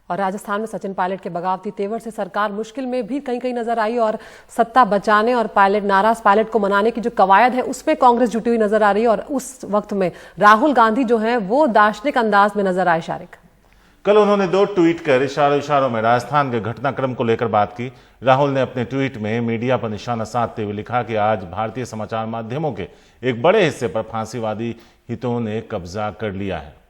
और राजस्थान में सचिन पायलट के बगावती तेवर से सरकार मुश्किल में भी कहीं कहीं नजर आई और सत्ता बचाने और नाराज पायलट को मनाने की जो कवायद है उसमें कांग्रेस जुटी हुई नजर आ रही है। और उस वक्त में राहुल गांधी जो है वो दार्शनिक अंदाज में नजर आए। शारिक, कल उन्होंने 2 ट्वीट कर इशारों में राजस्थान के घटनाक्रम को लेकर बात की। राहुल ने अपने ट्वीट में मीडिया पर निशाना साधते हुए लिखा कि आज भारतीय समाचार माध्यमों के एक बड़े हिस्से पर फांसीवादी हितों ने कब्जा कर लिया है।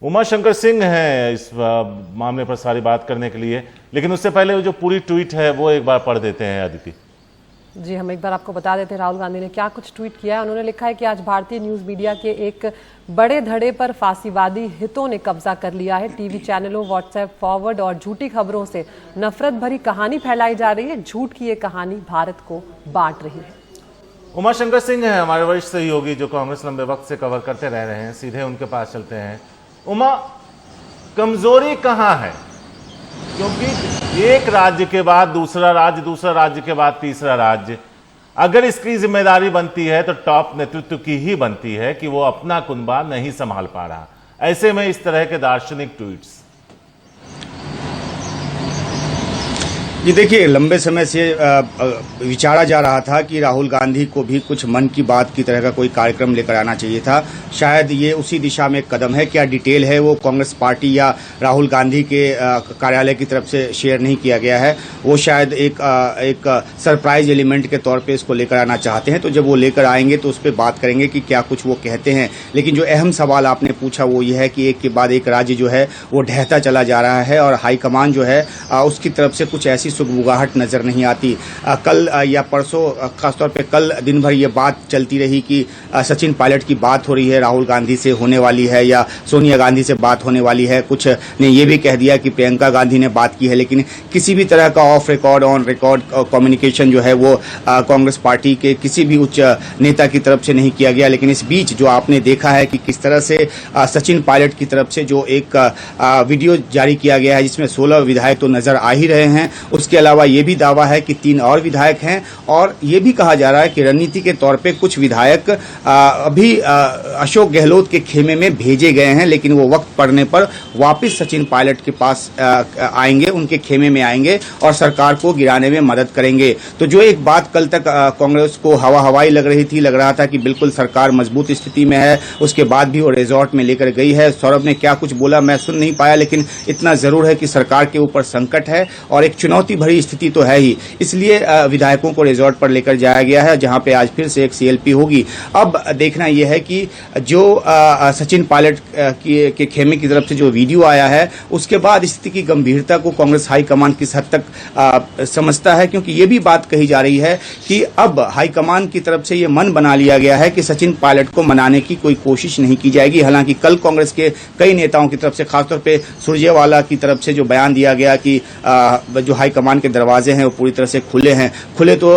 उमा शंकर सिंह हैं इस मामले पर सारी बात करने के लिए, लेकिन उससे पहले वो जो पूरी ट्वीट है वो एक बार पढ़ देते हैं अदिति। जी, हम एक बार आपको बता देते हैं राहुल गांधी ने क्या कुछ ट्वीट किया है। उन्होंने लिखा है कि आज भारतीय न्यूज मीडिया के एक बड़े धड़े पर फांसीवादी हितों ने कब्जा कर लिया है। टीवी चैनलों, व्हाट्सएप फॉरवर्ड और झूठी खबरों से नफरत भरी कहानी फैलाई जा रही है। झूठ की ये कहानी भारत को बांट रही है। उमा शंकर सिंह है हमारे वरिष्ठ सहयोगी जो कांग्रेस लंबे वक्त से कवर करते रह रहे हैं। सीधे उनके पास चलते हैं। उमा, कमजोरी कहां है? क्योंकि एक राज्य के बाद दूसरा राज्य के बाद तीसरा राज्य, अगर इसकी जिम्मेदारी बनती है तो टॉप नेतृत्व की ही बनती है कि वो अपना कुनबा नहीं संभाल पा रहा। ऐसे में इस तरह के दार्शनिक ट्वीट्स। जी देखिए, लंबे समय से विचारा जा रहा था कि राहुल गांधी को भी कुछ मन की बात की तरह का कोई कार्यक्रम लेकर आना चाहिए था। शायद ये उसी दिशा में एक कदम है। क्या डिटेल है वो कांग्रेस पार्टी या राहुल गांधी के कार्यालय की तरफ से शेयर नहीं किया गया है। वो शायद एक सरप्राइज एलिमेंट के तौर पे इसको लेकर आना चाहते हैं। तो जब वो लेकर आएंगे तो उस पर बात करेंगे कि क्या कुछ वो कहते हैं। लेकिन जो अहम सवाल आपने पूछा वो ये है कि एक के बाद एक राज्य जो है वो ढहता चला जा रहा है और हाईकमान जो है उसकी तरफ से कुछ ऐसी सुगबुगाहट नजर नहीं आती। कल या परसों, खासतौर पे कल दिन भर ये बात चलती रही कि सचिन पायलट की बात हो रही है, राहुल गांधी से होने वाली है या सोनिया गांधी से बात होने वाली है। कुछ ने ये भी कह दिया कि प्रियंका गांधी ने बात की है, लेकिन किसी भी तरह का of record on record communication जो है वो कांग्रेस पार्टी के किसी भी उच्च नेता की तरफ से नहीं किया गया। लेकिन इस बीच जो आपने देखा है कि किस तरह से सचिन पायलट की तरफ से जो एक वीडियो जारी किया गया है जिसमें 16 विधायक तो नजर आ ही रहे हैं, उसके अलावा ये भी दावा है कि 3 और विधायक हैं। और ये भी कहा जा रहा है कि रणनीति के तौर पे कुछ विधायक अभी अशोक गहलोत के खेमे में भेजे गए हैं, लेकिन वो वक्त पड़ने पर वापस सचिन पायलट के पास आएंगे, उनके खेमे में आएंगे और सरकार को गिराने में मदद करेंगे। तो जो एक बात कल तक कांग्रेस को हवाई लग रहा था कि बिल्कुल सरकार मजबूत स्थिति में है, उसके बाद भी वो रिजॉर्ट में लेकर गई है। सौरभ ने क्या कुछ बोला मैं सुन नहीं पाया, लेकिन इतना जरूर है कि सरकार के ऊपर संकट है और एक चुनौती भरी स्थिति तो है ही। इसलिए विधायकों को रिजॉर्ट पर लेकर जाया गया है, जहां पे आज फिर से एक सीएलपी होगी। अब देखना यह है कि जो सचिन पायलट के खेमे की तरफ से जो वीडियो आया है उसके बाद स्थिति की गंभीरता को कांग्रेस हाईकमान किस हद तक समझता है, क्योंकि ये भी बात कही जा रही है कि अब हाईकमान की तरफ से ये मन बना लिया गया है कि सचिन पायलट को मनाने की कोई कोशिश नहीं की जाएगी। हालांकि कल कांग्रेस के कई नेताओं की तरफ से, खासतौर पर सुरजेवाला की तरफ से जो बयान दिया गया कि जो हाईकमान के दरवाजे हैं वो पूरी तरह से खुले तो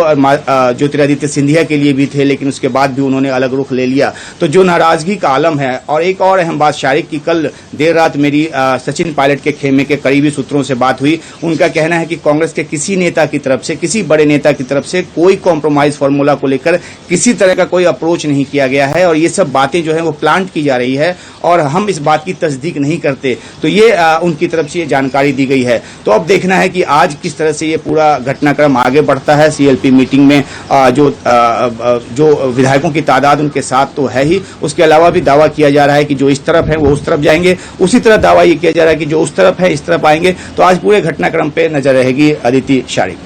ज्योतिरादित्य सिंधिया के लिए भी थे, लेकिन उसके बाद भी उन्होंने अलग रुख ले लिया। तो जो नाराजगी का आलम है। और एक और अहम बात शारिक की, कल देर रात मेरी सचिन पायलट के खेमे के करीबी सूत्रों से बात हुई। उनका कहना है कि कांग्रेस के किसी नेता की तरफ से, किसी बड़े नेता की तरफ से कोई कॉम्प्रोमाइज फॉर्मूला को लेकर किसी तरह का कोई अप्रोच नहीं किया गया है और ये सब बातें जो है वो प्लांट की जा रही है और हम इस बात की तस्दीक नहीं करते। तो ये उनकी तरफ से ये जानकारी दी गई है। तो अब देखना है कि आज किस तरह से ये पूरा घटनाक्रम आगे बढ़ता है। सीएलपी मीटिंग में जो विधायकों की तादाद उनके साथ तो है ही, उसके अलावा भी दावा किया जा रहा है कि जो इस तरफ है वो उस तरफ जाएंगे, उसी तरह दावा ये किया जा रहा है कि जो उस तरफ है इस तरफ आएंगे। तो आज पूरे घटनाक्रम पे नजर रहेगी अदिति, शारिक।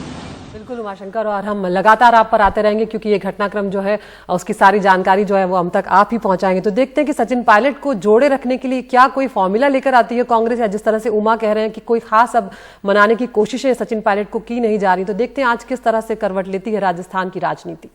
बिल्कुल उमाशंकर, और हम लगातार आप पर आते रहेंगे क्योंकि ये घटनाक्रम जो है उसकी सारी जानकारी जो है वो हम तक आप ही पहुंचाएंगे। तो देखते हैं कि सचिन पायलट को जोड़े रखने के लिए क्या कोई फॉर्मूला लेकर आती है कांग्रेस, या जिस तरह से उमा कह रहे हैं कि कोई खास अब मनाने की कोशिशें सचिन पायलट को की नहीं जा रही। तो देखते हैं आज किस तरह से करवट लेती है राजस्थान की राजनीति।